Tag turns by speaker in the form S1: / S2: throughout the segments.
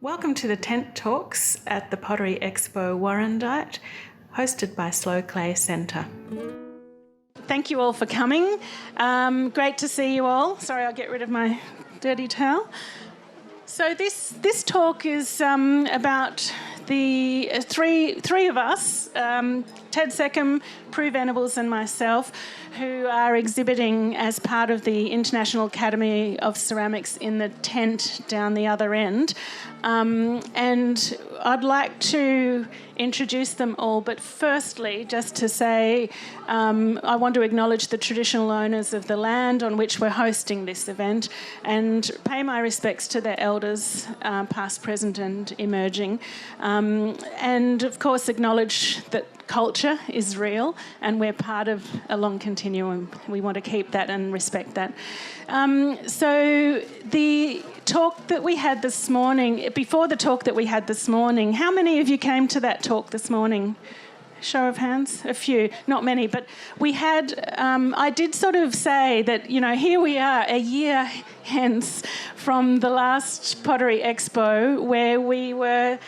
S1: Welcome to the Tent Talks at the Pottery Expo Warrandyte, hosted by Slow Clay Centre. Thank you all for coming. Great to see you all. Sorry, I'll get rid of my dirty towel. So this talk is about the three of us, Ted Seckham, Prue Venables and myself, who are exhibiting as part of the International Academy of Ceramics in the tent down the other end. And I'd like to introduce them all, but firstly, just to say, I want to acknowledge the traditional owners of the land on which we're hosting this event and pay my respects to their elders, past, present and emerging. And of course acknowledge that culture is real and we're part of a long continuum. We want to keep that and respect that. So the talk that we had this morning, before the talk that we had this morning, how many of you came to that talk this morning? Show of hands? A few, not many, but we had, I did sort of say that, you know, here we are a year hence from the last Pottery Expo where we were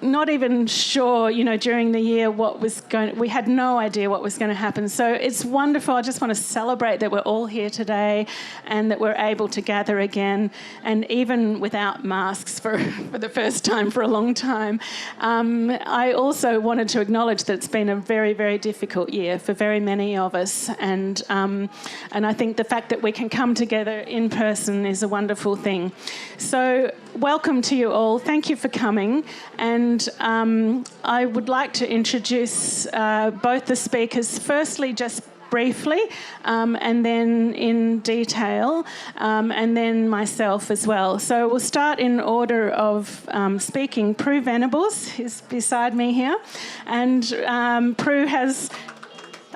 S1: not even sure, you know, during the year we had no idea what was going to happen. So it's wonderful. I just want to celebrate that we're all here today and that we're able to gather again, and even without masks for the first time for a long time. I also wanted to acknowledge that it's been a very, very difficult year for very many of us, and I think the fact that we can come together in person is a wonderful thing. So welcome to you all. Thank you for coming. And I would like to introduce both the speakers, firstly just briefly, and then in detail, and then myself as well. So we'll start in order of speaking. Prue Venables is beside me here, and Prue has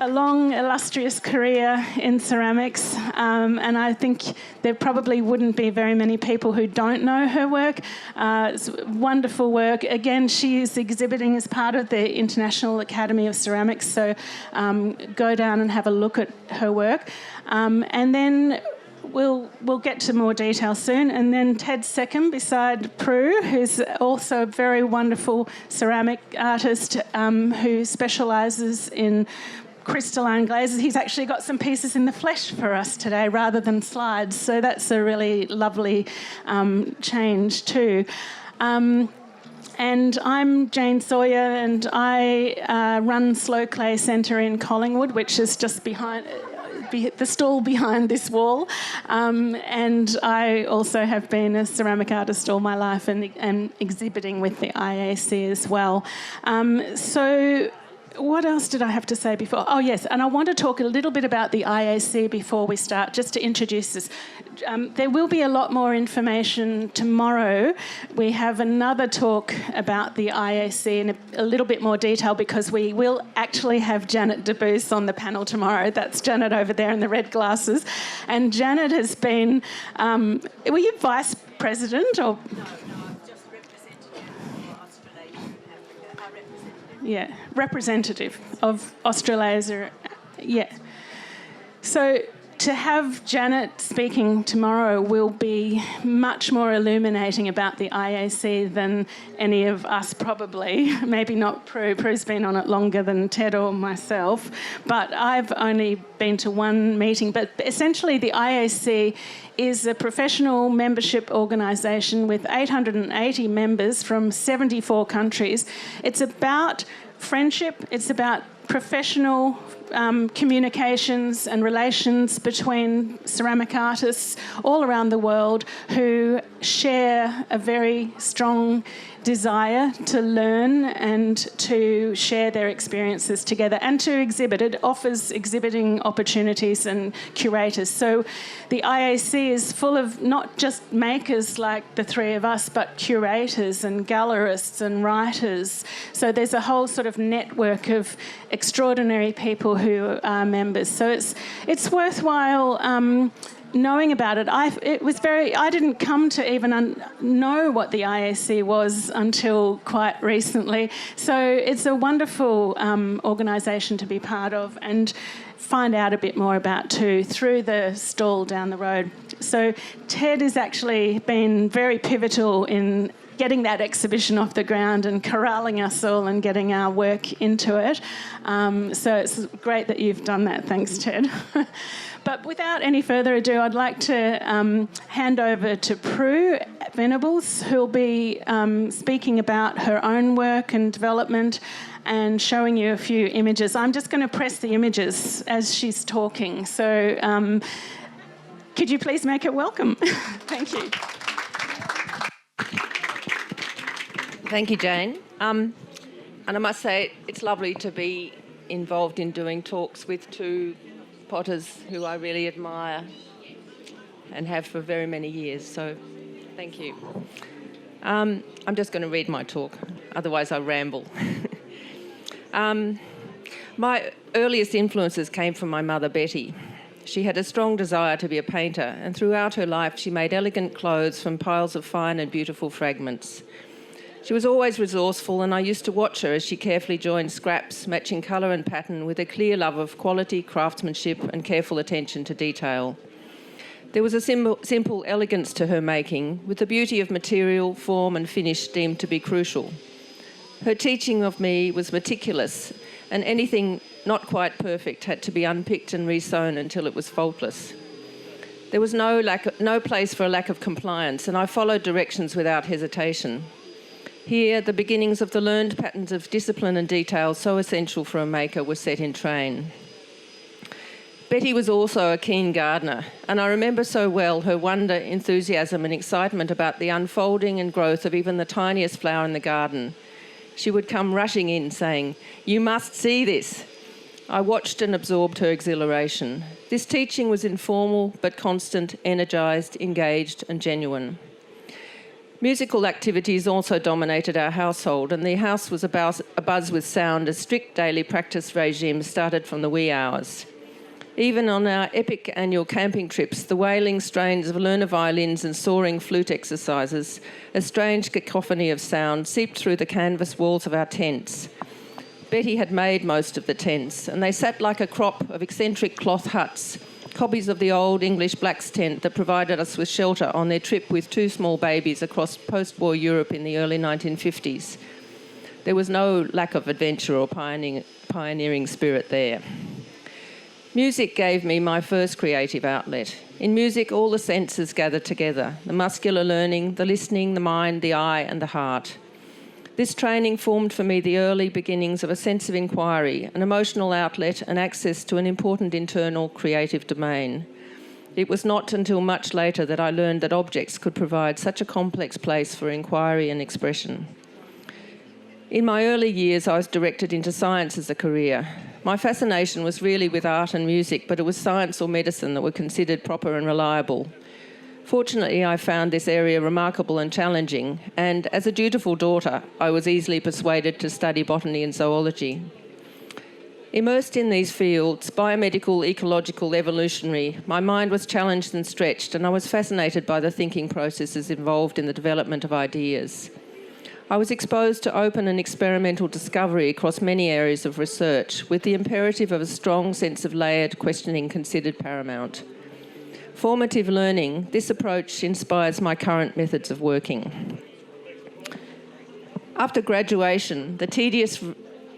S1: a long, illustrious career in ceramics, and I think there probably wouldn't be very many people who don't know her work. It's wonderful work. Again, she is exhibiting as part of the International Academy of Ceramics, so go down and have a look at her work. And then we'll get to more detail soon. And then Ted Seckham beside Prue, who's also a very wonderful ceramic artist who specialises in crystalline glazes. He's actually got some pieces in the flesh for us today rather than slides, so that's a really lovely change too. And I'm Jane Sawyer, and I run Slow Clay Centre in Collingwood, which is just behind the stall behind this wall, and I also have been a ceramic artist all my life and exhibiting with the IAC as well. So what else did I have to say before? Oh, yes, and I want to talk a little bit about the IAC before we start, just to introduce this. There will be a lot more information tomorrow. We have another talk about the IAC in a little bit more detail because we will actually have Janet Debus on the panel tomorrow. That's Janet over there in the red glasses. And Janet has been... were you Vice President or... Yeah, representative of Australasia. Yeah. So to have Janet speaking tomorrow will be much more illuminating about the IAC than any of us probably. Maybe not Prue. Prue's been on it longer than Ted or myself, but I've only been to one meeting. But essentially the IAC is a professional membership organisation with 880 members from 74 countries. It's about friendship, it's about professional communications and relations between ceramic artists all around the world who share a very strong desire to learn and to share their experiences together and to exhibit. It offers exhibiting opportunities and curators. So the IAC is full of not just makers like the three of us, but curators and gallerists and writers. So there's a whole sort of network of extraordinary people who are members. So it's worthwhile knowing about it. I didn't come to even know what the IAC was until quite recently. So it's a wonderful organisation to be part of and find out a bit more about too through the stall down the road. So Ted has actually been very pivotal in getting that exhibition off the ground and corralling us all and getting our work into it. So it's great that you've done that. Thanks, Ted. But without any further ado, I'd like to hand over to Prue Venables, who'll be speaking about her own work and development and showing you a few images. I'm just going to press the images as she's talking. So could you please make her welcome? Thank you.
S2: Thank you, Jane. And I must say, it's lovely to be involved in doing talks with two potters who I really admire and have for very many years. So thank you. I'm just going to read my talk, otherwise I ramble. My earliest influences came from my mother, Betty. She had a strong desire to be a painter, and throughout her life she made elegant clothes from piles of fine and beautiful fragments. She was always resourceful, and I used to watch her as she carefully joined scraps, matching colour and pattern with a clear love of quality, craftsmanship and careful attention to detail. There was a simple elegance to her making, with the beauty of material, form and finish deemed to be crucial. Her teaching of me was meticulous, and anything not quite perfect had to be unpicked and resewn until it was faultless. There was no place for a lack of compliance, and I followed directions without hesitation. Here, the beginnings of the learned patterns of discipline and detail so essential for a maker were set in train. Betty was also a keen gardener, and I remember so well her wonder, enthusiasm and excitement about the unfolding and growth of even the tiniest flower in the garden. She would come rushing in saying, "You must see this." I watched and absorbed her exhilaration. This teaching was informal but constant, energised, engaged and genuine. Musical activities also dominated our household, and the house was abuzz with sound as strict daily practice regime started from the wee hours. Even on our epic annual camping trips, the wailing strains of learner violins and soaring flute exercises, a strange cacophony of sound, seeped through the canvas walls of our tents. Betty had made most of the tents, and they sat like a crop of eccentric cloth huts, copies of the old English blacks' tent that provided us with shelter on their trip with two small babies across post-war Europe in the early 1950s. There was no lack of adventure or pioneering spirit there. Music gave me my first creative outlet. In music, all the senses gathered together: the muscular learning, the listening, the mind, the eye and the heart. This training formed for me the early beginnings of a sense of inquiry, an emotional outlet and access to an important internal creative domain. It was not until much later that I learned that objects could provide such a complex place for inquiry and expression. In my early years, I was directed into science as a career. My fascination was really with art and music, but it was science or medicine that were considered proper and reliable. Fortunately, I found this area remarkable and challenging, and as a dutiful daughter, I was easily persuaded to study botany and zoology. Immersed in these fields, biomedical, ecological, evolutionary, my mind was challenged and stretched, and I was fascinated by the thinking processes involved in the development of ideas. I was exposed to open and experimental discovery across many areas of research, with the imperative of a strong sense of layered questioning considered paramount. Formative learning, this approach inspires my current methods of working. After graduation, the tedious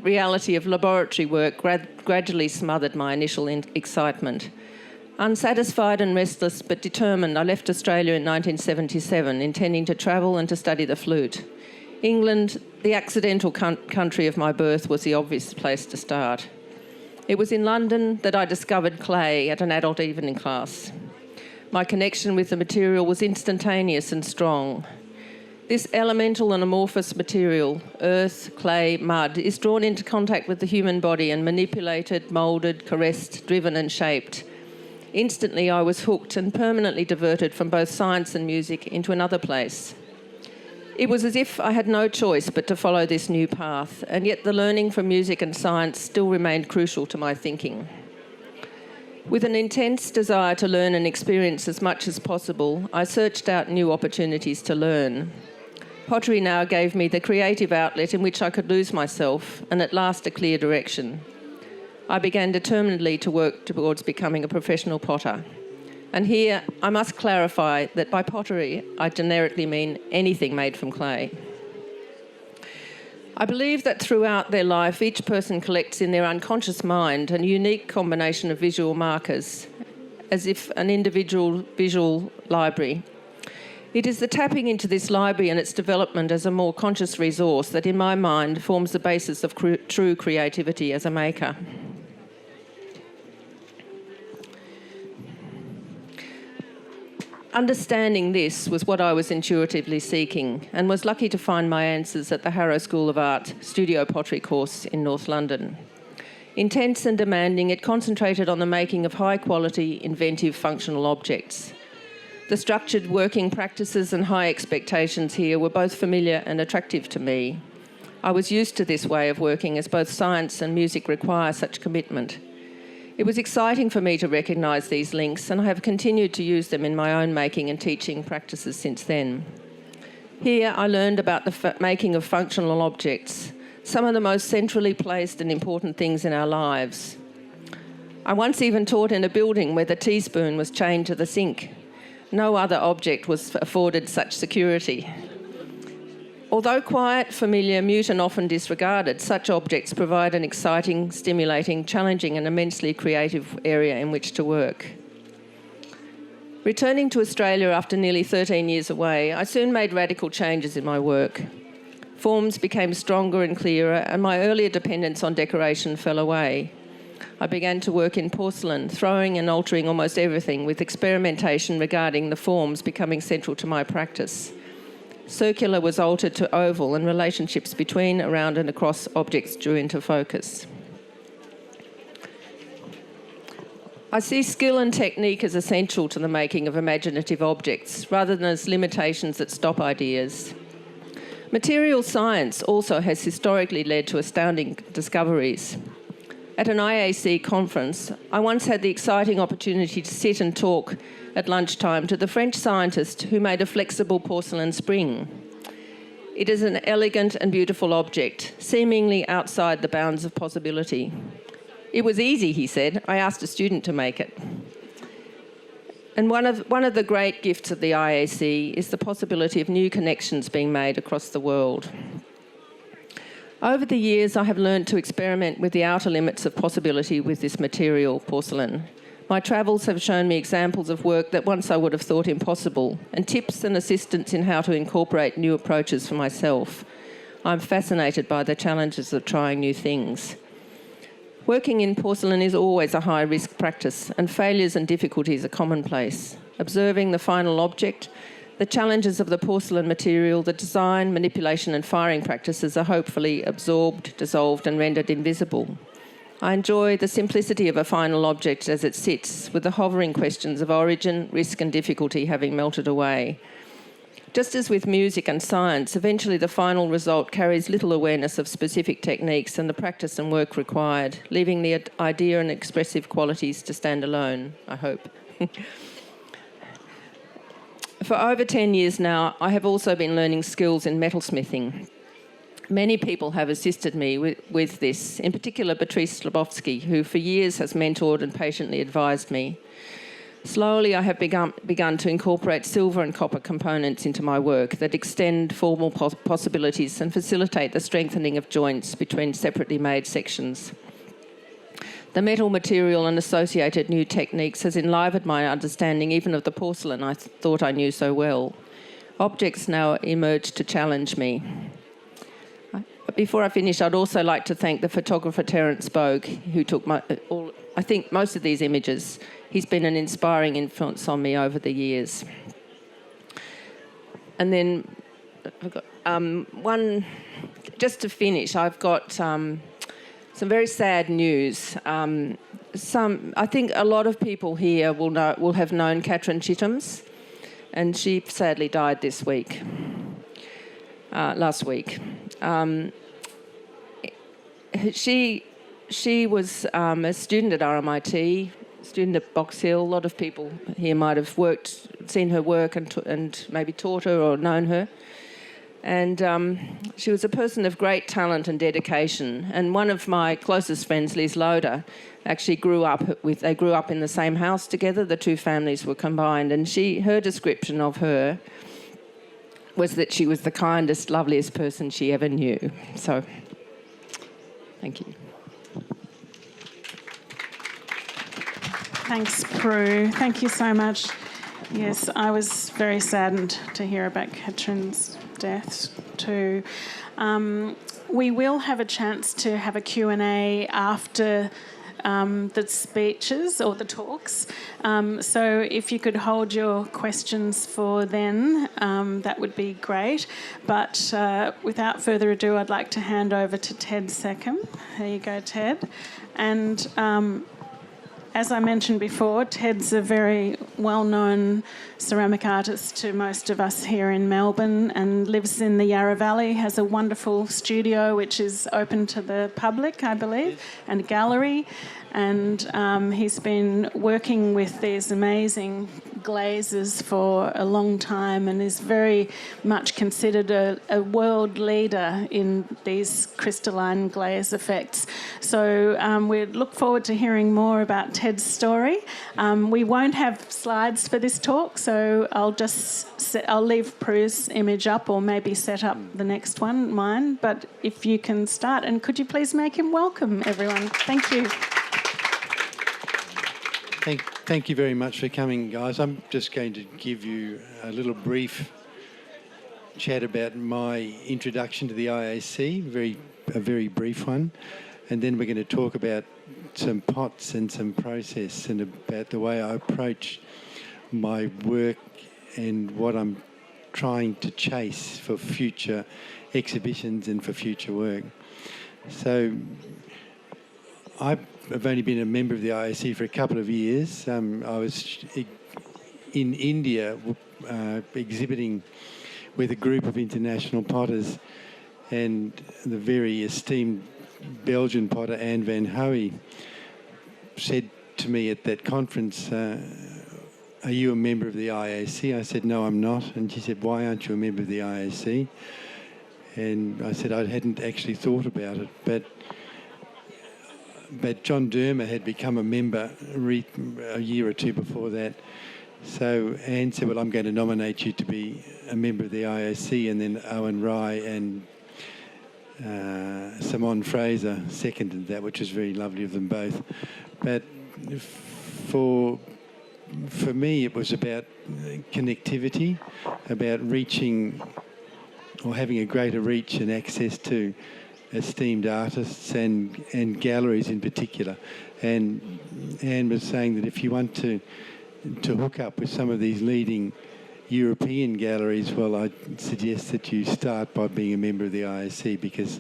S2: reality of laboratory work gradually smothered my initial excitement. Unsatisfied and restless but determined, I left Australia in 1977, intending to travel and to study the flute. England, the accidental country of my birth, was the obvious place to start. It was in London that I discovered clay at an adult evening class. My connection with the material was instantaneous and strong. This elemental and amorphous material, earth, clay, mud, is drawn into contact with the human body and manipulated, moulded, caressed, driven and shaped. Instantly I was hooked and permanently diverted from both science and music into another place. It was as if I had no choice but to follow this new path, and yet the learning from music and science still remained crucial to my thinking. With an intense desire to learn and experience as much as possible, I searched out new opportunities to learn. Pottery now gave me the creative outlet in which I could lose myself and at last a clear direction. I began determinedly to work towards becoming a professional potter. And here I must clarify that by pottery I generically mean anything made from clay. I believe that throughout their life each person collects in their unconscious mind a unique combination of visual markers, as if an individual visual library. It is the tapping into this library and its development as a more conscious resource that, in my mind, forms the basis of true creativity as a maker. Understanding this was what I was intuitively seeking, and was lucky to find my answers at the Harrow School of Art Studio Pottery course in North London. Intense and demanding, it concentrated on the making of high-quality, inventive, functional objects. The structured working practices and high expectations here were both familiar and attractive to me. I was used to this way of working, as both science and music require such commitment. It was exciting for me to recognise these links, and I have continued to use them in my own making and teaching practices since then. Here I learned about the making of functional objects, some of the most centrally placed and important things in our lives. I once even taught in a building where the teaspoon was chained to the sink. No other object was afforded such security. Although quiet, familiar, mute and often disregarded, such objects provide an exciting, stimulating, challenging and immensely creative area in which to work. Returning to Australia after nearly 13 years away, I soon made radical changes in my work. Forms became stronger and clearer, and my earlier dependence on decoration fell away. I began to work in porcelain, throwing and altering almost everything, with experimentation regarding the forms becoming central to my practice. Circular was altered to oval, and relationships between, around and across objects drew into focus. I see skill and technique as essential to the making of imaginative objects, rather than as limitations that stop ideas. Material science also has historically led to astounding discoveries. At an IAC conference, I once had the exciting opportunity to sit and talk at lunchtime to the French scientist who made a flexible porcelain spring. It is an elegant and beautiful object, seemingly outside the bounds of possibility. It was easy, he said. I asked a student to make it. And one of the great gifts of the IAC is the possibility of new connections being made across the world. Over the years, I have learned to experiment with the outer limits of possibility with this material, porcelain. My travels have shown me examples of work that once I would have thought impossible, and tips and assistance in how to incorporate new approaches for myself. I'm fascinated by the challenges of trying new things. Working in porcelain is always a high-risk practice, and failures and difficulties are commonplace. Observing the final object, the challenges of the porcelain material, the design, manipulation and firing practices are hopefully absorbed, dissolved and rendered invisible. I enjoy the simplicity of a final object as it sits, with the hovering questions of origin, risk and difficulty having melted away. Just as with music and science, eventually the final result carries little awareness of specific techniques and the practice and work required, leaving the idea and expressive qualities to stand alone, I hope. For over 10 years now, I have also been learning skills in metalsmithing. Many people have assisted me with this, in particular Patrice Slabowski, who for years has mentored and patiently advised me. Slowly, I have begun to incorporate silver and copper components into my work that extend formal possibilities and facilitate the strengthening of joints between separately made sections. The metal material and associated new techniques has enlivened my understanding even of the porcelain I thought I knew so well. Objects now emerge to challenge me. But before I finish, I'd also like to thank the photographer Terence Bogue, who took I think most of these images. He's been an inspiring influence on me over the years. And then, just to finish, I've got some very sad news. I think a lot of people here will have known Katrin Chitums, and she sadly died last week. She was a student at RMIT, student at Box Hill. A lot of people here might have seen her work and maybe taught her or known her. And she was a person of great talent and dedication. And one of my closest friends, Liz Loader, actually grew up in the same house together. The two families were combined. And her description of her was that she was the kindest, loveliest person she ever knew. So, thank you.
S1: Thanks, Prue. Thank you so much. Yes, I was very saddened to hear about Katrina's death too. We will have a chance to have a Q&A after the speeches or the talks. So if you could hold your questions for then, that would be great. But without further ado, I'd like to hand over to Ted Seckham. There you go, Ted. And as I mentioned before, Ted's a very well-known ceramic artist to most of us here in Melbourne and lives in the Yarra Valley, has a wonderful studio which is open to the public, I believe, and a gallery. And he's been working with these amazing glazes for a long time and is very much considered a world leader in these crystalline glaze effects. So we look forward to hearing more about Ted's story. We won't have slides for this talk, so I'll leave Prue's image up or maybe set up the next one, mine. But if you can start, and could you please make him welcome, everyone? Thank you.
S3: Thank you very much for coming, guys. I'm just going to give you a little brief chat about my introduction to the IAC, a very brief one, and then we're going to talk about some pots and some process and about the way I approach my work and what I'm trying to chase for future exhibitions and for future work. So I've only been a member of the IAC for a couple of years. I was in India exhibiting with a group of international potters, and the very esteemed Belgian potter Anne van Hoey said to me at that conference, are you a member of the IAC? I said, no, I'm not. And she said, why aren't you a member of the IAC? And I said, I hadn't actually thought about it, but John Dermer had become a member a year or two before that. So Anne said, well, I'm going to nominate you to be a member of the IAC, and then Owen Rye and Simone Fraser seconded that, which was very lovely of them both. But for me, it was about connectivity, about reaching or having a greater reach and access to esteemed artists and galleries in particular. And Anne was saying that if you want to hook up with some of these leading European galleries, well, I'd suggest that you start by being a member of the IAC, because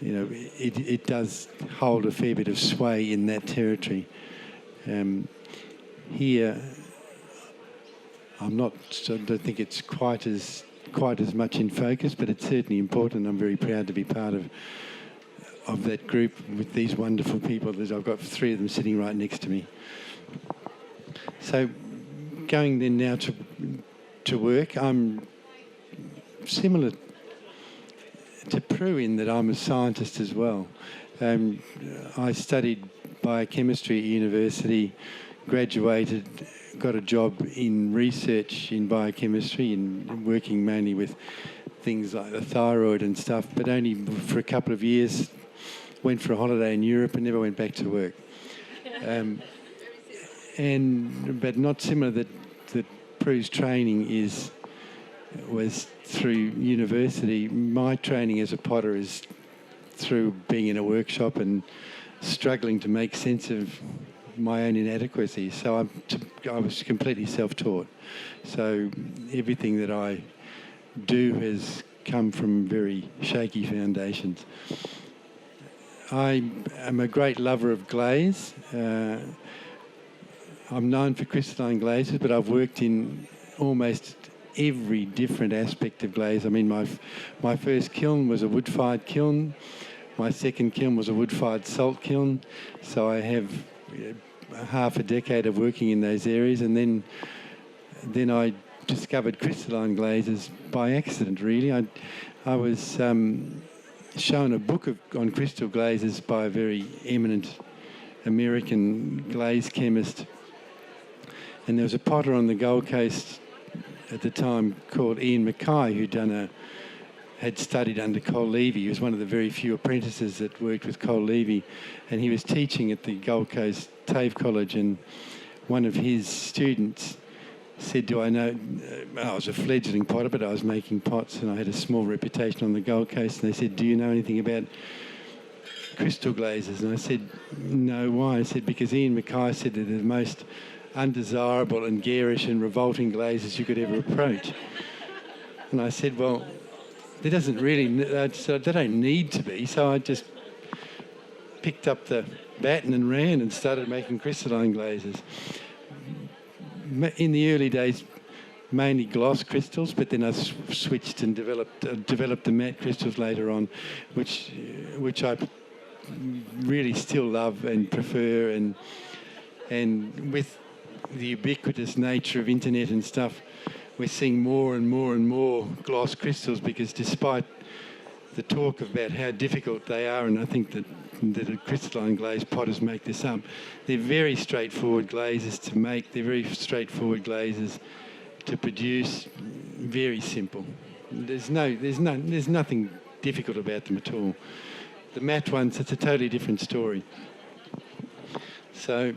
S3: it does hold a fair bit of sway in that territory. Here, I don't think it's quite as much in focus, but it's certainly important. I'm very proud to be part of that group with these wonderful people. I've got three of them sitting right next to me. So going then now to work, I'm similar to Prue in that I'm a scientist as well. I studied biochemistry at university, graduated, got a job in research in biochemistry and working mainly with things like the thyroid and stuff, but only for a couple of years. Went for a holiday in Europe and never went back to work. But not similar that Prue's training was through university. My training as a potter is through being in a workshop and struggling to make sense of my own inadequacies. So I was completely self-taught. So everything that I do has come from very shaky foundations. I am a great lover of glaze. I'm known for crystalline glazes, but I've worked in almost every different aspect of glaze. I mean, my first kiln was a wood-fired kiln. My second kiln was a wood-fired salt kiln. So I have half a decade of working in those areas, and then I discovered crystalline glazes by accident, really. I was shown a book on crystal glazes by a very eminent American glaze chemist. And there was a potter on the Gold Coast at the time called Ian Mackay who had studied under Col Levy. He was one of the very few apprentices that worked with Col Levy, and he was teaching at the Gold Coast TAFE College, and one of his students said, do I know, I was a fledgling potter, but I was making pots and I had a small reputation on the Gold Coast, and they said, do you know anything about crystal glazes? And I said, no, why? I said, because Ian Mackay said that they're the most undesirable and garish and revolting glazes you could ever approach. And I said, well, there doesn't really, so they don't need to be. So I just picked up the baton and ran and started making crystalline glazes. In the early days, mainly gloss crystals, but then I switched and developed the matte crystals later on, which I really still love and prefer. And with the ubiquitous nature of internet and stuff, we're seeing more and more and more gloss crystals, because despite the talk about how difficult they are, and I think that a crystalline glaze potters make this up, they're very straightforward glazes to make. They're very straightforward glazes to produce. Very simple. There's nothing difficult about them at all. The matte ones, it's a totally different story. So,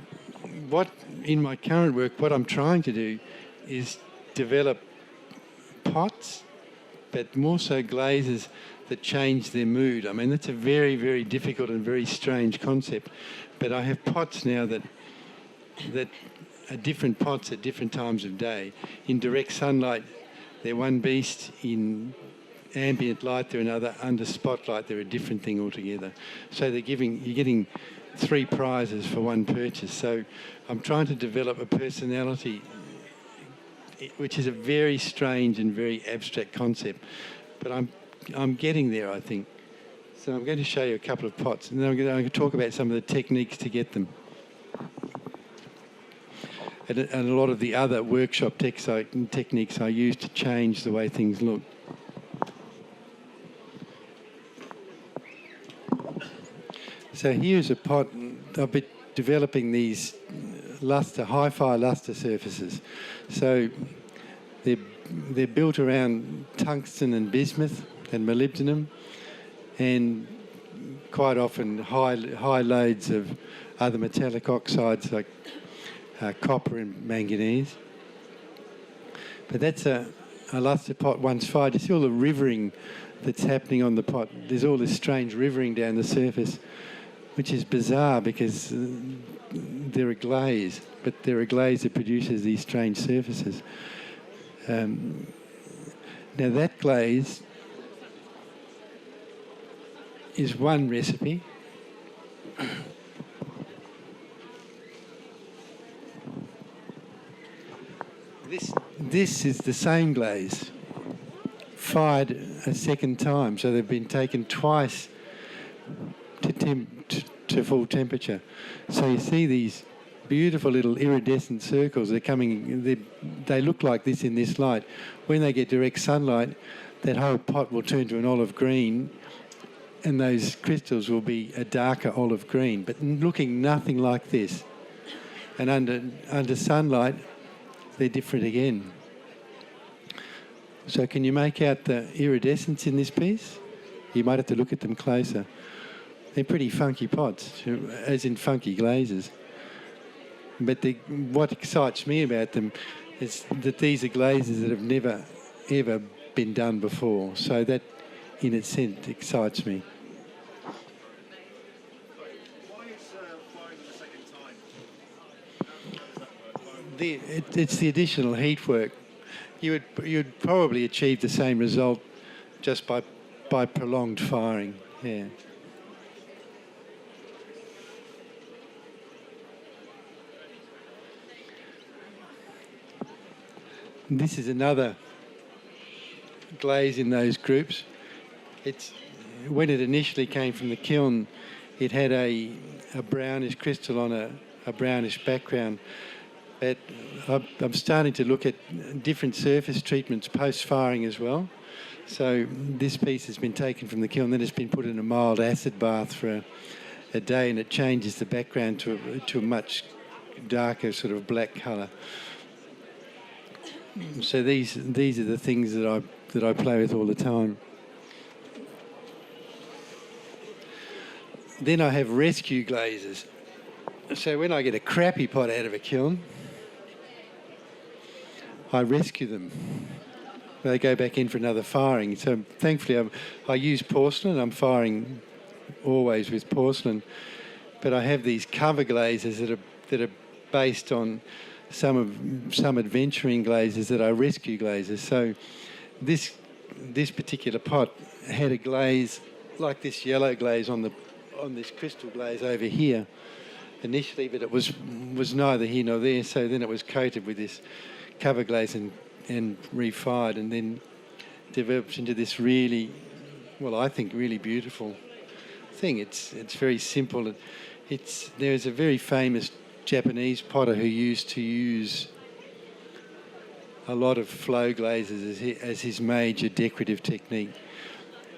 S3: in my current work, what I'm trying to do is develop pots, but more so glazes that change their mood. I mean, that's a very, very difficult and very strange concept. But I have pots now that are different pots at different times of day. In direct sunlight, they're one beast. In ambient light, they're another. Under spotlight, they're a different thing altogether. So you're getting 3 prizes for one purchase. So I'm trying to develop a personality, which is a very strange and very abstract concept. But I'm getting there, I think. So I'm going to show you a couple of pots, and then I'm going to talk about some of the techniques to get them. And a lot of the other workshop techniques I use to change the way things look. So here's a pot. I've been developing these hi-fi luster surfaces. So they're built around tungsten and bismuth and molybdenum, and quite often high loads of other metallic oxides like copper and manganese. But that's a luster pot once fired. You see all the rivering that's happening on the pot. There's all this strange rivering down the surface, which is bizarre because they're a glaze, but they're a glaze that produces these strange surfaces. Now that glaze is one recipe. This is the same glaze, fired a second time. So they've been taken twice to full temperature. So you see these beautiful little iridescent circles. They look like this in this light. When they get direct sunlight, that whole pot will turn to an olive green, and those crystals will be a darker olive green, but looking nothing like this. And under sunlight, they're different again. So can you make out the iridescence in this piece? You might have to look at them closer. They're pretty funky pots, as in funky glazes. But what excites me about them is that these are glazes that have never, ever been done before. So that, in its sense, excites me.
S4: Why is firing the second time?
S3: It's the additional heat work. You'd probably achieve the same result just by prolonged firing. Yeah. This is another glaze in those groups. When it initially came from the kiln, it had a brownish crystal on a brownish background. but I'm starting to look at different surface treatments post-firing as well. So this piece has been taken from the kiln, then it's been put in a mild acid bath for a day, and it changes the background to a much darker sort of black colour. So these are the things that I play with all the time. Then I have rescue glazes. So when I get a crappy pot out of a kiln, I rescue them. They go back in for another firing. So thankfully I use porcelain. I'm firing always with porcelain. But I have these cover glazes that are based on some adventuring glazes that are rescue glazes. So this particular pot had a glaze like this yellow glaze on this crystal glaze over here initially, but it was neither here nor there. So then it was coated with this cover glaze and refired, and then developed into this really, well, I think really beautiful thing. It's very simple. There's a very famous Japanese potter who used to use a lot of flow glazes as his major decorative technique.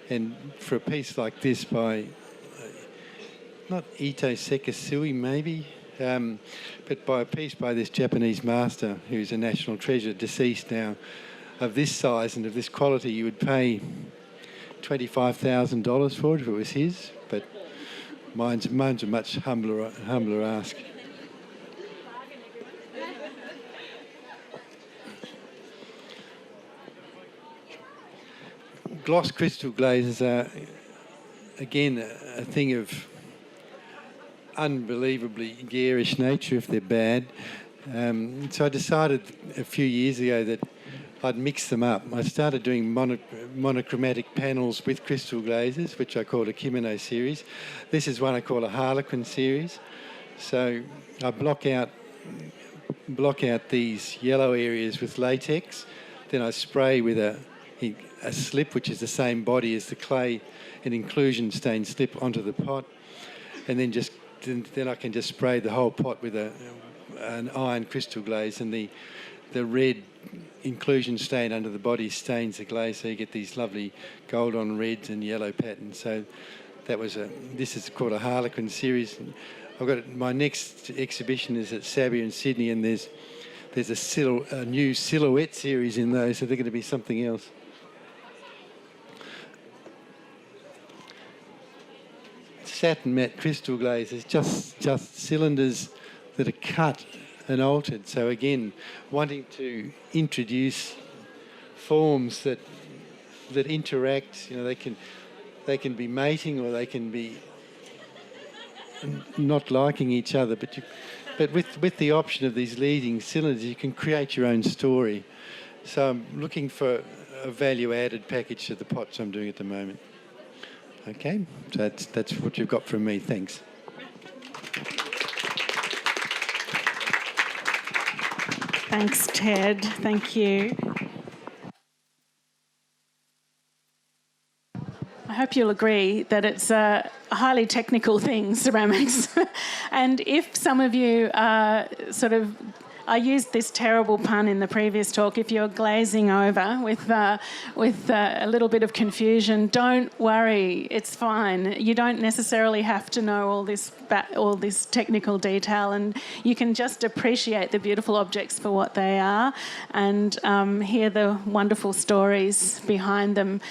S3: And for a piece like this by, not Ito Sekisui maybe, but by a piece by this Japanese master who's a national treasure, deceased now, of this size and of this quality, you would pay $25,000 for it if it was his, but mine's a much humbler ask. Gloss crystal glazes are, again, a thing of unbelievably garish nature if they're bad. So I decided a few years ago that I'd mix them up. I started doing monochromatic panels with crystal glazes, which I called a Kimono series. This is one I call a Harlequin series. So I block out these yellow areas with latex. Then I spray with a slip, which is the same body as the clay, an inclusion stain slip onto the pot, and then I can just spray the whole pot with an iron crystal glaze, and the red inclusion stain under the body stains the glaze, so you get these lovely gold on reds and yellow patterns. So this is called a Harlequin series. My next exhibition is at Sabia in Sydney, and there's a new silhouette series in those, so they're going to be something else. Satin matte crystal glaze is just cylinders that are cut and altered. So again, wanting to introduce forms that interact. You know, they can be mating or they can be not liking each other. But with the option of these leading cylinders, you can create your own story. So I'm looking for a value-added package to the pots I'm doing at the moment. Okay, so that's what you've got from me. Thanks.
S1: Thanks, Ted. Thank you. I hope you'll agree that it's a highly technical thing, ceramics. And if some of you are I used this terrible pun in the previous talk. If you're glazing over with a little bit of confusion, don't worry. It's fine. You don't necessarily have to know all this technical detail, and you can just appreciate the beautiful objects for what they are, and hear the wonderful stories behind them.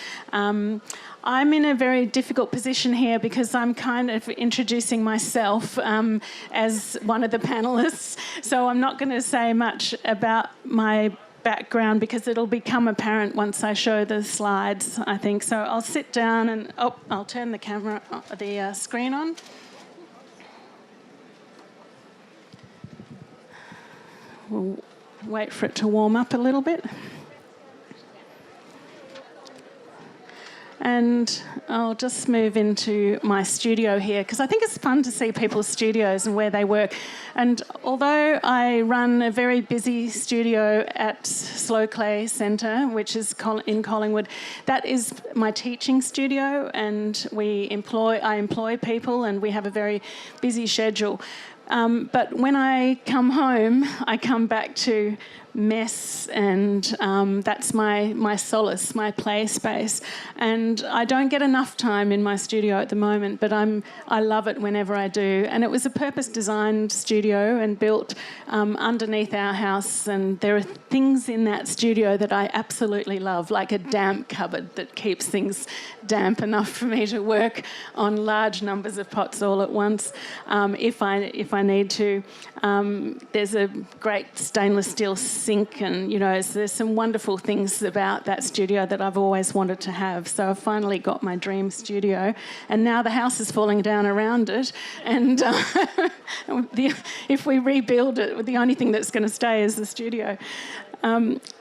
S1: I'm in a very difficult position here because I'm kind of introducing myself as one of the panellists. So I'm not going to say much about my background because it'll become apparent once I show the slides, I think. So I'll sit down and I'll turn the screen on. We'll wait for it to warm up a little bit. And I'll just move into my studio here because I think it's fun to see people's studios and where they work. And although I run a very busy studio at Slow Clay Centre, which is in Collingwood, that is my teaching studio, and I employ people, and we have a very busy schedule. But when I come home, I come back to mess, and that's my solace, my play space. And I don't get enough time in my studio at the moment, but I love it whenever I do. And it was a purpose-designed studio and built underneath our house, and there are things in that studio that I absolutely love, like a damp cupboard that keeps things damp enough for me to work on large numbers of pots all at once if I need to. There's a great stainless steel sink, and there's some wonderful things about that studio that I've always wanted to have. So I've finally got my dream studio, and now the house is falling down around it, and if we rebuild it, the only thing that's going to stay is the studio.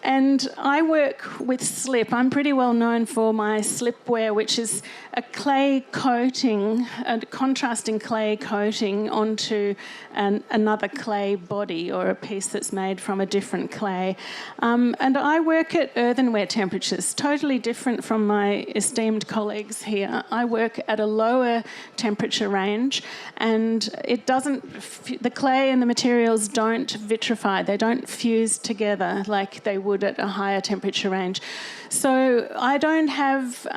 S1: And I work with slip. I'm pretty well known for my slipware, which is a clay coating, a contrasting clay coating onto another clay body, or a piece that's made from a different clay. And I work at earthenware temperatures, totally different from my esteemed colleagues here. I work at a lower temperature range, and the clay and the materials don't vitrify, they don't fuse together like they would at a higher temperature range. So I don't have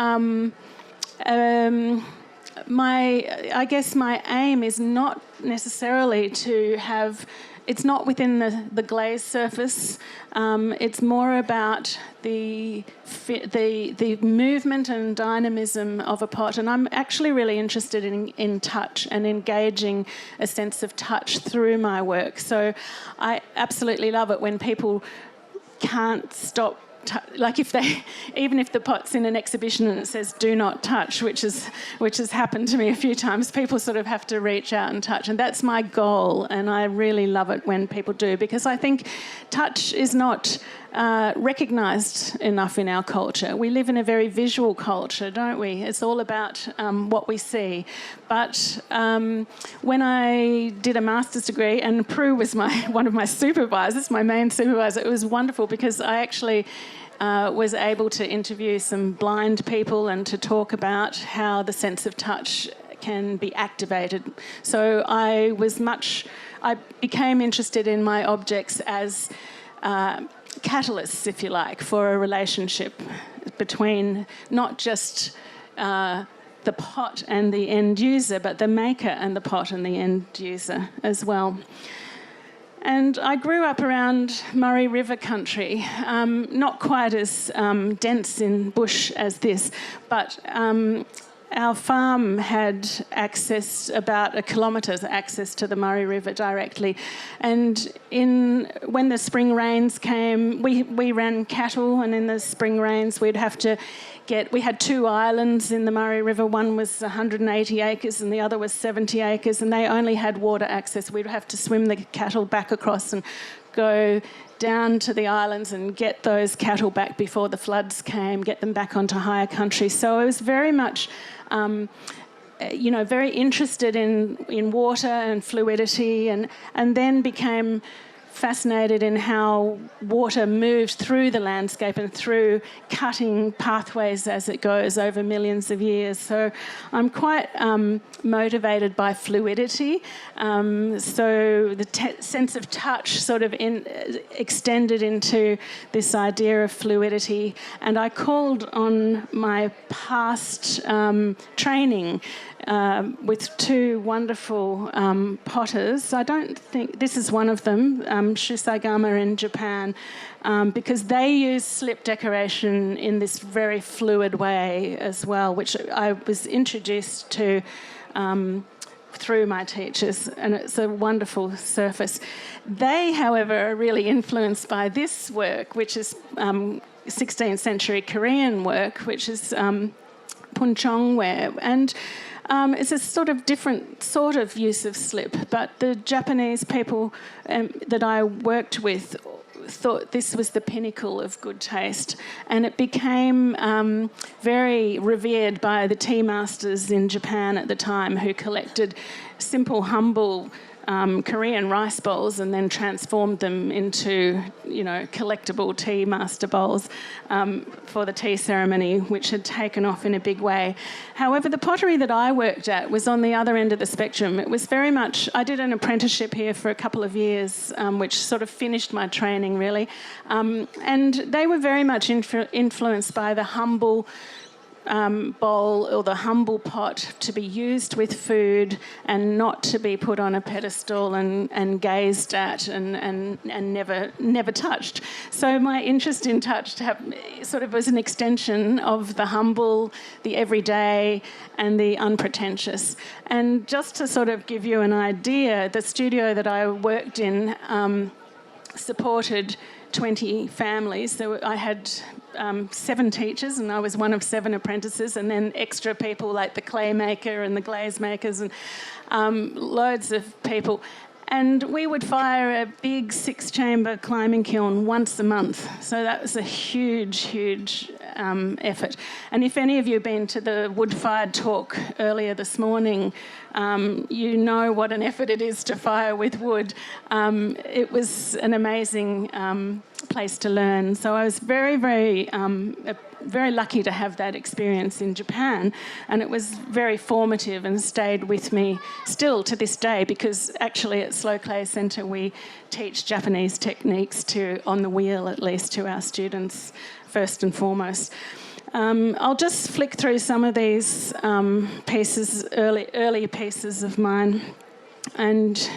S1: I guess my aim is not necessarily to have, it's not within the glaze surface. It's more about the movement and dynamism of a pot. And I'm actually really interested in touch and engaging a sense of touch through my work. So I absolutely love it when people can't stop, like even if the pot's in an exhibition and it says "do not touch," which has happened to me a few times, people sort of have to reach out and touch, and that's my goal. And I really love it when people do, because I think touch is not recognised enough in our culture. We live in a very visual culture, don't we? It's all about what we see. But when I did a master's degree, and Prue was one of my supervisors, my main supervisor, it was wonderful because I actually was able to interview some blind people and to talk about how the sense of touch can be activated. So I became interested in my objects as catalysts, if you like, for a relationship between not just the pot and the end user, but the maker and the pot and the end user as well. And I grew up around Murray River country, not quite as dense in bush as this, but our farm had about 1 kilometre access to the Murray River directly. And when the spring rains came, we ran cattle, and in the spring rains we had 2 islands in the Murray River. One was 180 acres and the other was 70 acres, and they only had water access. We'd have to swim the cattle back across and go down to the islands and get those cattle back before the floods came, get them back onto higher country. So I was very much very interested in water and fluidity, and then became fascinated in how water moved through the landscape and through cutting pathways as it goes over millions of years. So I'm quite motivated by fluidity. So the sense of touch sort of extended into this idea of fluidity. And I called on my past training with 2 wonderful potters. I don't think this is one of them, Shusagama in Japan, because they use slip decoration in this very fluid way as well, which I was introduced to through my teachers, and it's a wonderful surface. They, however, are really influenced by this work, which is 16th century Korean work, which is punchongware. And it's a sort of different sort of use of slip, but the Japanese people that I worked with thought this was the pinnacle of good taste, and it became very revered by the tea masters in Japan at the time, who collected simple, humble Korean rice bowls and then transformed them into, collectible tea master bowls for the tea ceremony, which had taken off in a big way. However, the pottery that I worked at was on the other end of the spectrum. It was very much, I did an apprenticeship here for a couple of years, which sort of finished my training really. And they were very much influenced by the humble bowl or the humble pot to be used with food and not to be put on a pedestal and gazed at and never touched. So my interest in touch sort of was an extension of the humble, the everyday and the unpretentious. And just to sort of give you an idea, the studio that I worked in supported 20 families. So I had 7 teachers and I was one of 7 apprentices, and then extra people like the clay maker and the glaze makers and loads of people. And we would fire a big 6-chamber climbing kiln once a month. So that was a huge effort. And if any of you have been to the wood-fired talk earlier this morning, you know what an effort it is to fire with wood. It was an amazing place to learn. So I was very lucky to have that experience in Japan, and it was very formative and stayed with me still to this day, because actually at Slow Clay Centre we teach Japanese techniques on the wheel, at least, to our students first and foremost. I'll just flick through some of these pieces, early pieces of mine, and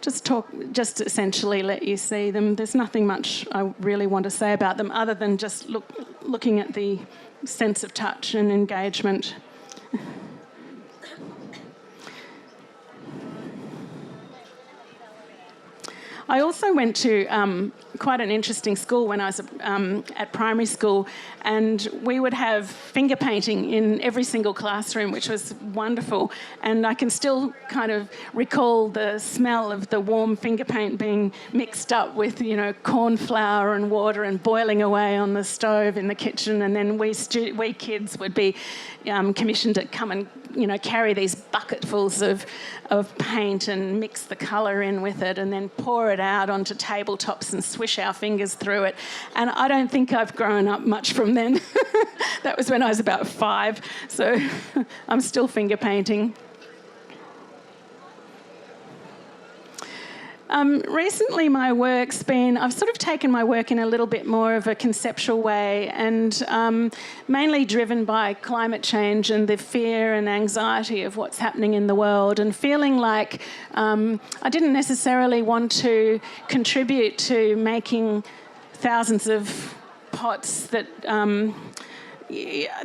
S1: just essentially let you see them. There's nothing much I really want to say about them other than just looking at the sense of touch and engagement. I also went to quite an interesting school when I was at primary school, and we would have finger painting in every single classroom, which was wonderful. And I can still kind of recall the smell of the warm finger paint being mixed up with, corn flour and water and boiling away on the stove in the kitchen. And then we kids would be commissioned to come and carry these bucketfuls of paint and mix the colour in with it and then pour it out onto tabletops and swish our fingers through it. And I don't think I've grown up much from then. That was when I was about 5, so I'm still finger painting. Recently I've sort of taken my work in a little bit more of a conceptual way, and mainly driven by climate change and the fear and anxiety of what's happening in the world, and feeling like I didn't necessarily want to contribute to making thousands of pots that...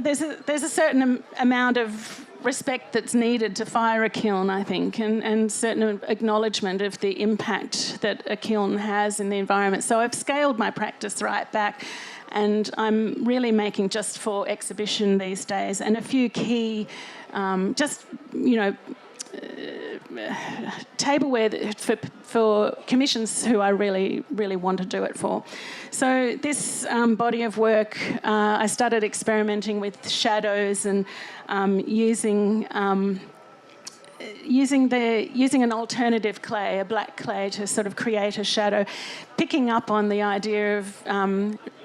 S1: there's a certain amount of respect that's needed to fire a kiln, I think, and certain acknowledgement of the impact that a kiln has in the environment. So I've scaled my practice right back, and I'm really making just for exhibition these days, and a few key, tableware for commissions who I really, really want to do it for. So this body of work, I started experimenting with shadows and using an alternative clay, a black clay, to sort of create a shadow, picking up on the idea of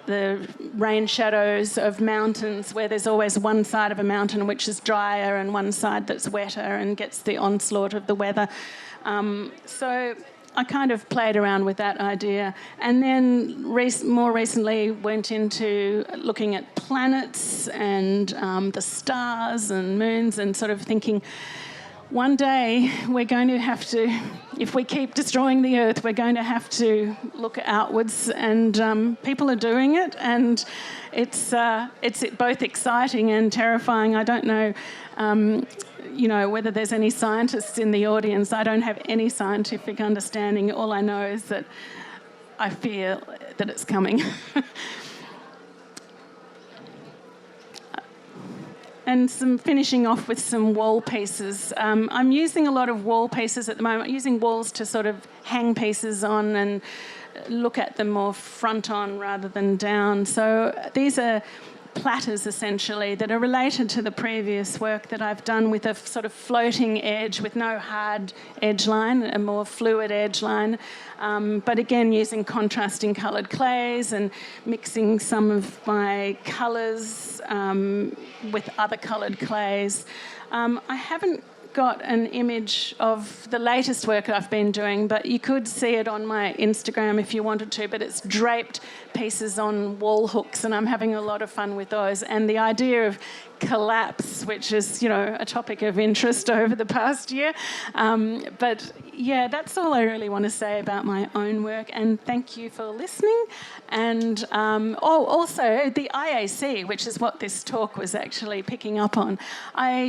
S1: the rain shadows of mountains, where there's always one side of a mountain which is drier and one side that's wetter and gets the onslaught of the weather. So I kind of played around with that idea, and then more recently went into looking at planets and the stars and moons, and sort of thinking, one day we're going to have to, if we keep destroying the earth, we're going to have to look outwards, and people are doing it, and it's both exciting and terrifying. I don't know whether there's any scientists in the audience. I don't have any scientific understanding. All I know is that I fear that it's coming. And finishing off with some wall pieces. I'm using a lot of wall pieces at the moment, using walls to sort of hang pieces on and look at them more front on rather than down. So these are platters essentially that are related to the previous work that I've done, with a sort of floating edge with no hard edge line, a more fluid edge line. But again, using contrasting coloured clays and mixing some of my colours with other coloured clays. I haven't got an image of the latest work I've been doing, but you could see it on my Instagram if you wanted to, but it's draped pieces on wall hooks, and I'm having a lot of fun with those. And the idea of collapse, which is, you know, a topic of interest over the past year. But yeah, that's all I really want to say about my own work, and thank you for listening. And also the IAC, which is what this talk was actually picking up on.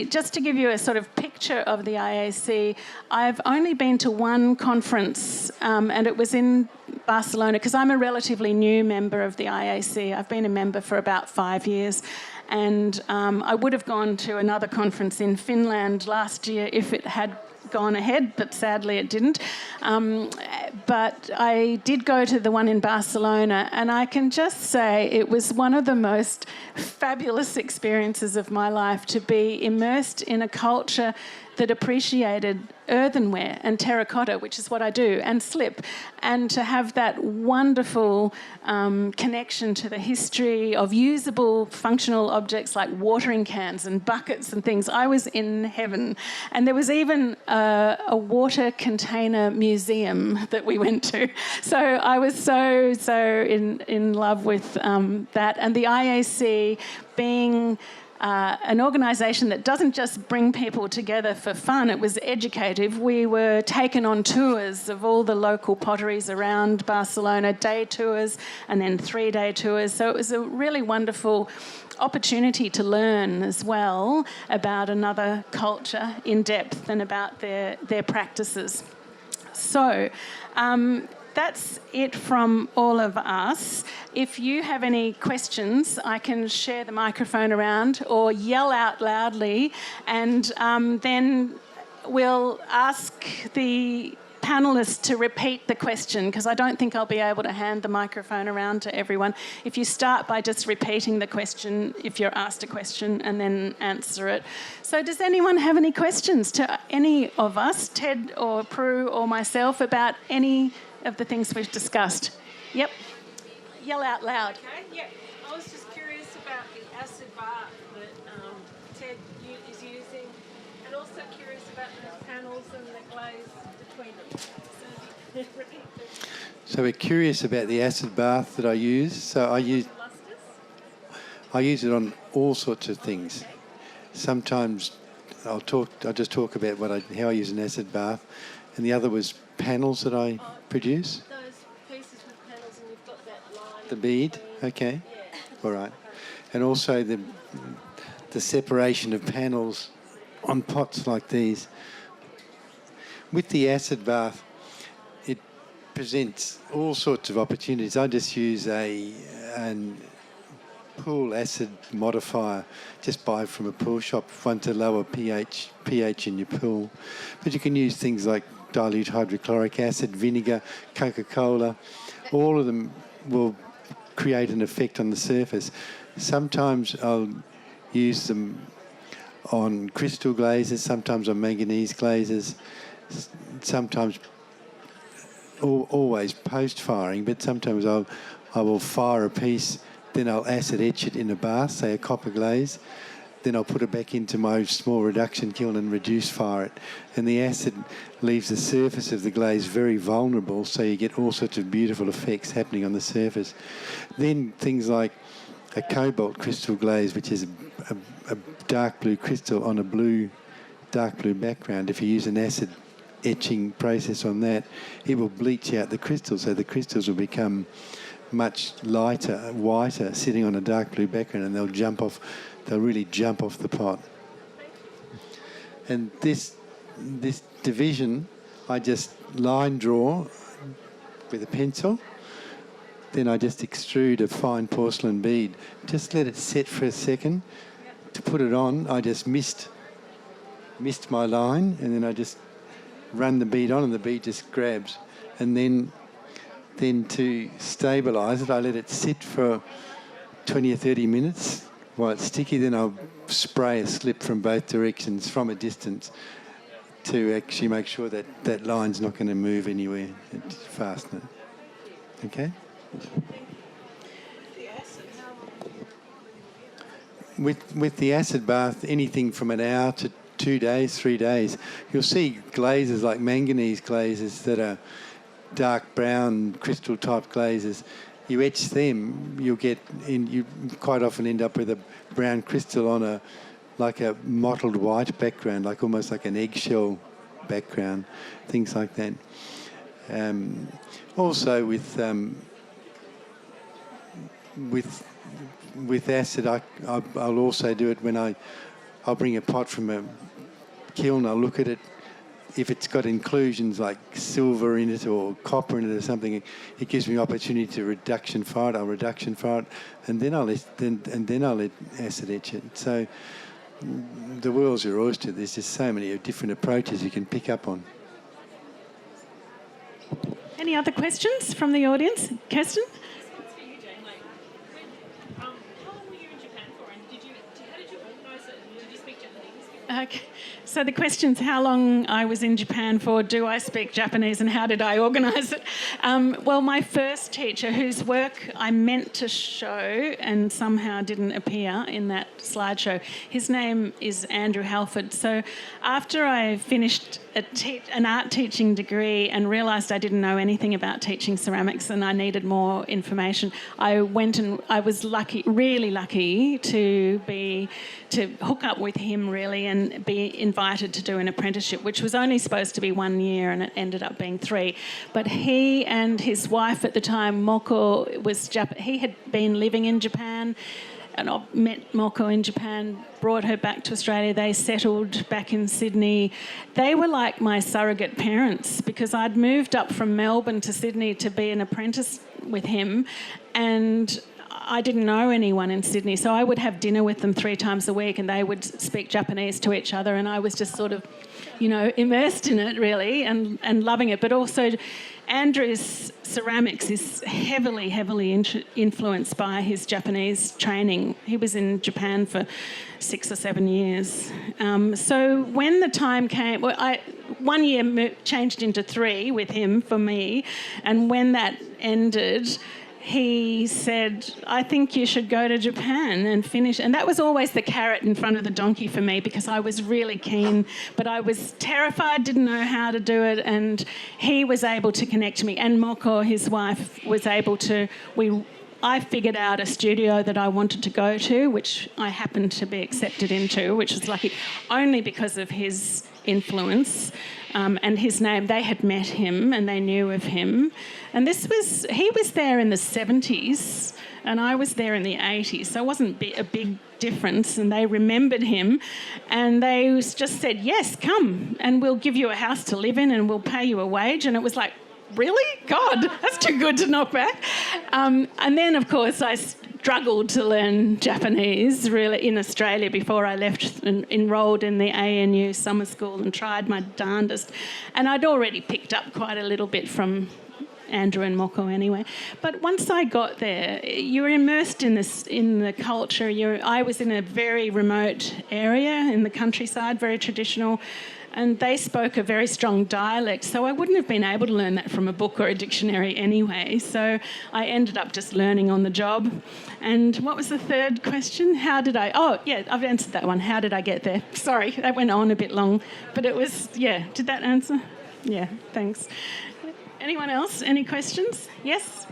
S1: Just to give you a sort of picture of the IAC, I've only been to one conference, and it was in Barcelona, because I'm a relatively new member of the IAC. I've been a member for about 5 years. And I would have gone to another conference in Finland last year if it had gone ahead, but sadly it didn't. But I did go to the one in Barcelona, and I can just say it was one of the most fabulous experiences of my life to be immersed in a culture that appreciated earthenware and terracotta, which is what I do, and slip, and to have that wonderful connection to the history of usable, functional objects like watering cans and buckets and things. I was in heaven. And there was even a water container museum that we went to. So I was so in love with that. And the IAC being an organisation that doesn't just bring people together for fun, it was educative. We were taken on tours of all the local potteries around Barcelona, day tours and then 3-day tours. So it was a really wonderful opportunity to learn as well about another culture in depth and about their practices. So that's it from all of us. If you have any questions, I can share the microphone around or yell out loudly, and then we'll ask the panellists to repeat the question, because I don't think I'll be able to hand the microphone around to everyone. If you start by just repeating the question, if you're asked a question, and then answer it. So does anyone have any questions to any of us, Ted or Prue or myself, about any of the things we've discussed? Yep. Yell out loud.
S5: Okay, yeah. I was just curious about the acid bath that Ted is using, and also curious about the panels and the glaze between them. So repeat this.
S3: So we're curious about the acid bath that I use. So I use it on all sorts of things. Sometimes I'll just talk about how I use an acid bath, and the other was panels that I produce.
S5: Those pieces with panels, and you've got that line.
S3: The bead, okay, yeah. All right, and also the separation of panels on pots like these. With the acid bath, it presents all sorts of opportunities. I just use a pool acid modifier, just buy from a pool shop, one to lower pH in your pool. But you can use things like dilute hydrochloric acid, vinegar, Coca-Cola. All of them will create an effect on the surface. Sometimes I'll use them on crystal glazes, sometimes on manganese glazes, sometimes always post-firing, but sometimes I will fire a piece, then I'll acid etch it in a bath, say a copper glaze, then I'll put it back into my small reduction kiln and reduce fire it. And the acid leaves the surface of the glaze very vulnerable, so you get all sorts of beautiful effects happening on the surface. Then things like a cobalt crystal glaze, which is a dark blue crystal on a dark blue background. If you use an acid etching process on that, it will bleach out the crystals, so the crystals will become much lighter, whiter, sitting on a dark blue background, and they'll really jump off the pot. And this division, I just line draw with a pencil, then I just extrude a fine porcelain bead. Just let it set for a second. To put it on, I just mist my line, and then I just run the bead on, and the bead just grabs. And then to stabilise it, I let it sit for 20 or 30 minutes, while it's sticky, then I'll spray a slip from both directions from a distance to actually make sure that that line's not going to move anywhere. It's fasten it. Okay? With the acid bath, anything from an hour to 2 days, 3 days, you'll see glazes like manganese glazes that are dark brown crystal type glazes. You etch them, you quite often end up with a brown crystal on a mottled white background, like almost like an eggshell background, things like that. Also with acid, I'll also do it when I'll bring a pot from a kiln. I'll look at it. If it's got inclusions like silver in it or copper in it or something, it gives me opportunity to reduction fire it. I'll reduction fire it, and then I'll let acid etch it. So the world's your oyster. There's just so many different approaches you can pick up on.
S1: Any other questions from the audience? Kirsten?
S5: For you, Jane, how long were you in Japan for, and how did you organise it? Did you speak Japanese?
S1: Okay. So the question's how long I was in Japan for, do I speak Japanese, and how did I organise it? Well, my first teacher, whose work I meant to show and somehow didn't appear in that slideshow, his name is Andrew Halford. So after I finished an art teaching degree and realised I didn't know anything about teaching ceramics and I needed more information, I went and I was lucky, really lucky, to hook up with him really and be invited to do an apprenticeship, which was only supposed to be 1 year and it ended up being 3. But he and his wife at the time, Moko, he had been living in Japan, and I met Moko in Japan, brought her back to Australia. They settled back in Sydney. They were like my surrogate parents because I'd moved up from Melbourne to Sydney to be an apprentice with him, and I didn't know anyone in Sydney, so I would have dinner with them 3 times a week and they would speak Japanese to each other, and I was just sort of, immersed in it really and loving it. But also Andrew's ceramics is heavily, heavily influenced by his Japanese training. He was in Japan for 6 or 7 years. So when the time came, 1 year changed into 3 with him for me, and when that ended, he said, I think you should go to Japan and finish. And that was always the carrot in front of the donkey for me because I was really keen, but I was terrified, didn't know how to do it. And he was able to connect me. And Moko, his wife, was able to... I figured out a studio that I wanted to go to, which I happened to be accepted into, which was lucky, only because of his influence and his name. They had met him and they knew of him. And he was there in the 70s and I was there in the 80s, so it wasn't a big difference, and they remembered him and they just said, yes, come and we'll give you a house to live in and we'll pay you a wage. And it was like, really? God, that's too good to knock back. And then, of course, I struggled to learn Japanese really in Australia before I left and enrolled in the ANU summer school and tried my darndest. And I'd already picked up quite a little bit from Andrew and Moko anyway. But once I got there, you're immersed in the culture. I was in a very remote area in the countryside, very traditional, and they spoke a very strong dialect, so I wouldn't have been able to learn that from a book or a dictionary anyway. So I ended up just learning on the job. And what was the third question? Oh, yeah, I've answered that one. How did I get there? Sorry, that went on a bit long, but it was, yeah. Did that answer? Yeah, thanks. Anyone else? Any questions? Yes?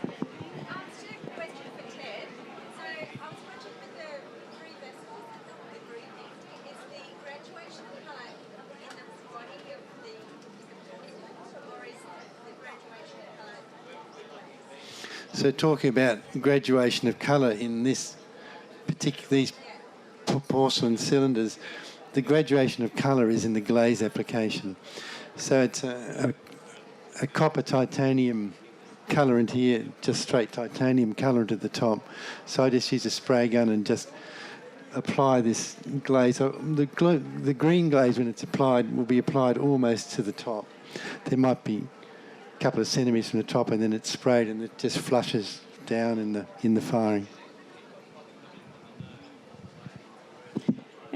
S3: So talking about graduation of colour in these porcelain cylinders, the graduation of colour is in the glaze application. So it's a copper titanium colour into here, just straight titanium colour into the top. So I just use a spray gun and just apply this glaze. So the green glaze, when it's applied, will be applied almost to the top. There might be a couple of centimetres from the top, and then it's sprayed and it just flushes down in the firing.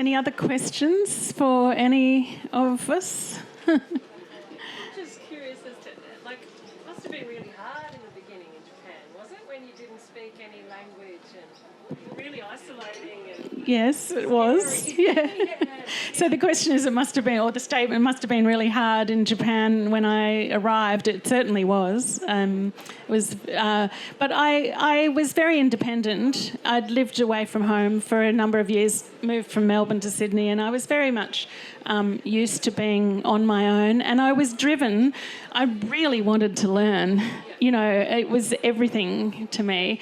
S1: Any other questions for any of us?
S5: I'm just curious as to, like, it must have been really hard in the beginning in Japan, was it? When you didn't speak any language and really isolating and...
S1: Yes, it was. Yeah. So the question is, it must have been, or the statement must have been really hard in Japan when I arrived. It certainly was. But I was very independent. I'd lived away from home for a number of years, moved from Melbourne to Sydney, and I was very much used to being on my own. And I was driven. I really wanted to learn. You know, it was everything to me.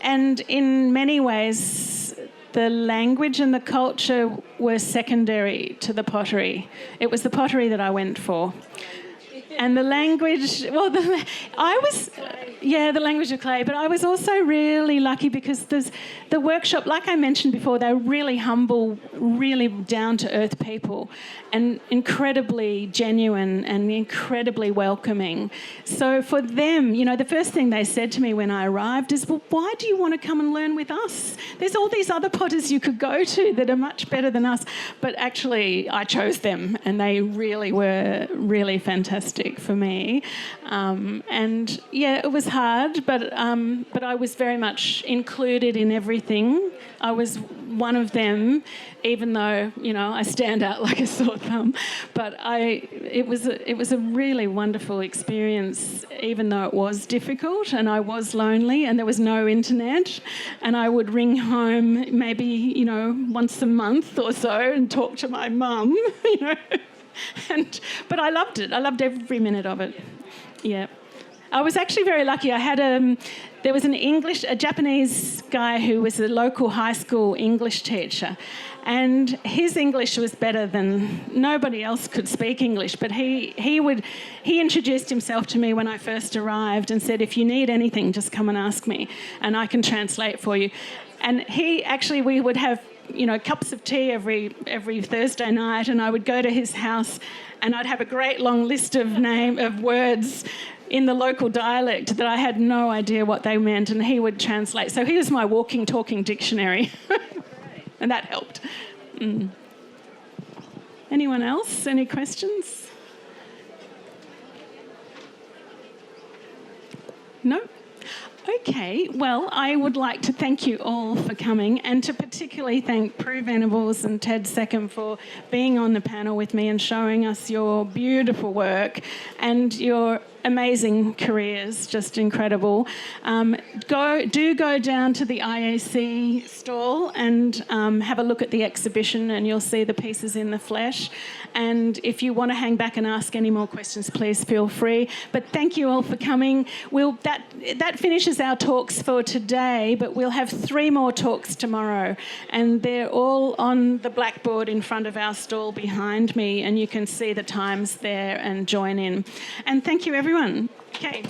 S1: And in many ways, the language and the culture were secondary to the pottery. It was the pottery that I went for. And the language, well, the language of clay. But I was also really lucky because there's the workshop, like I mentioned before, they're really humble, really down-to-earth people and incredibly genuine and incredibly welcoming. So for them, you know, the first thing they said to me when I arrived is, well, why do you want to come and learn with us? There's all these other potters you could go to that are much better than us. But actually, I chose them, and they really were really fantastic for me. And yeah, it was hard, but I was very much included in everything. I was one of them, even though, you know, I stand out like a sore thumb. But it was a really wonderful experience, even though it was difficult and I was lonely and there was no internet, and I would ring home maybe, you know, once a month or so and talk to my mum, you know. But I loved it. I loved every minute of it. Yeah. I was actually very lucky. I had there was a Japanese guy who was a local high school English teacher, and his English was better than nobody else could speak English. But he introduced himself to me when I first arrived and said, if you need anything, just come and ask me, and I can translate for you. And we would have, you know, cups of tea every Thursday night, and I would go to his house and I'd have a great long list of words in the local dialect that I had no idea what they meant, and he would translate. So he was my walking, talking dictionary. And that helped. Anyone else? Any questions? No? Okay, well, I would like to thank you all for coming, and to particularly thank Prue Venables and Ted Seckham for being on the panel with me and showing us your beautiful work and your amazing careers, just incredible. Do go down to the IAC stall and have a look at the exhibition, and you'll see the pieces in the flesh. And if you want to hang back and ask any more questions, please feel free. But thank you all for coming. That finishes our talks for today, but we'll have 3 more talks tomorrow, and they're all on the blackboard in front of our stall behind me, and you can see the times there and join in. And thank you, everyone. Okay.